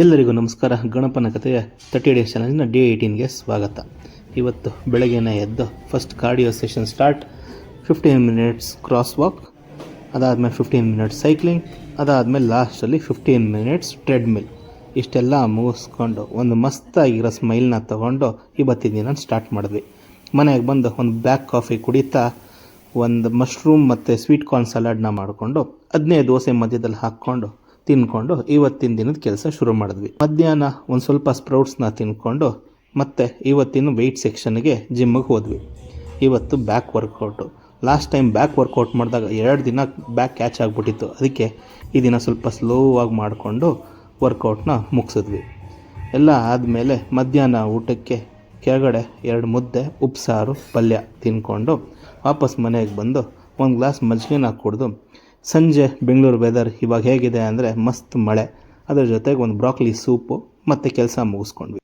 ಎಲ್ಲರಿಗೂ ನಮಸ್ಕಾರ. ಗಣಪನ ಕಥೆಯ 30 ಡೇಸ್ ಚಾಲೆಂಜ್ನ ಡೇ 18ಗೆ ಸ್ವಾಗತ. ಇವತ್ತು ಬೆಳಗ್ಗೆನೇ ಎದ್ದು first cardio session start. 15 minutes cross walk, ಅದಾದಮೇಲೆ 15 ಮಿನಿಟ್ಸ್ ಸೈಕ್ಲಿಂಗ್, ಅದಾದಮೇಲೆ ಲಾಸ್ಟಲ್ಲಿ 15 ಮಿನಿಟ್ಸ್ ಟ್ರೆಡ್ಮಿಲ್. ಇಷ್ಟೆಲ್ಲ ಮುಗಿಸ್ಕೊಂಡು ಒಂದು ಮಸ್ತಾಗಿರೋ ಸ್ಮೈಲ್ನ ತೊಗೊಂಡು ಇವತ್ತಿನ ದಿನ ಸ್ಟಾರ್ಟ್ ಮಾಡಿದ್ವಿ. ಮನೆಗೆ ಬಂದು ಒಂದು ಬ್ಲ್ಯಾಕ್ ಕಾಫಿ ಕುಡಿತಾ ಒಂದು ಮಶ್ರೂಮ್ ಮತ್ತು ಸ್ವೀಟ್ ಕಾರ್ನ್ ಸಲಾಡ್ನ ಮಾಡಿಕೊಂಡು 15 ದೋಸೆ ಮಧ್ಯದಲ್ಲಿ ಹಾಕ್ಕೊಂಡು ತಿನ್ಕೊಂಡು ಇವತ್ತಿನ ದಿನದ ಕೆಲಸ ಶುರು ಮಾಡಿದ್ವಿ. ಮಧ್ಯಾಹ್ನ ಒಂದು ಸ್ವಲ್ಪ ಸ್ಪ್ರೌಟ್ಸ್ನ ತಿನ್ಕೊಂಡು ಮತ್ತೆ ಇವತ್ತಿನ ವೆಯ್ಟ್ ಸೆಕ್ಷನ್ಗೆ ಜಿಮ್ಮಿಗೆ ಹೋದ್ವಿ. ಇವತ್ತು back workout. Last time back workout ಮಾಡಿದಾಗ 2 ದಿನ ಬ್ಯಾಕ್ ಕ್ಯಾಚ್ ಆಗಿಬಿಟ್ಟಿತ್ತು. ಅದಕ್ಕೆ ಈ ದಿನ ಸ್ವಲ್ಪ ಸ್ಲೋವಾಗಿ ಮಾಡಿಕೊಂಡು ವರ್ಕೌಟ್ನ ಮುಗಿಸಿದ್ವಿ. ಎಲ್ಲ ಆದಮೇಲೆ ಮಧ್ಯಾಹ್ನ ಊಟಕ್ಕೆ ಕೆಳಗಡೆ 2 ಮುದ್ದೆ ಉಪ್ಸಾರು ಪಲ್ಯ ತಿನ್ಕೊಂಡು ವಾಪಸ್ ಮನೆಗೆ ಬಂದು ಒಂದು ಗ್ಲಾಸ್ ಮಜ್ಜಿಗೆನ ಕುಡಿದು ಸಂಜೆ ಬೆಂಗಳೂರು ವೆದರ್ ಇವಾಗ ಹೇಗಿದೆ ಅಂದರೆ ಮಸ್ತ್ ಮಳೆ, ಅದರ ಜೊತೆಗೆ ಒಂದು ಬ್ರಾಕ್ಲಿ ಸೂಪು ಮತ್ತು ಕೆಲಸ ಮುಗಿಸ್ಕೊಂಡ್ವಿ.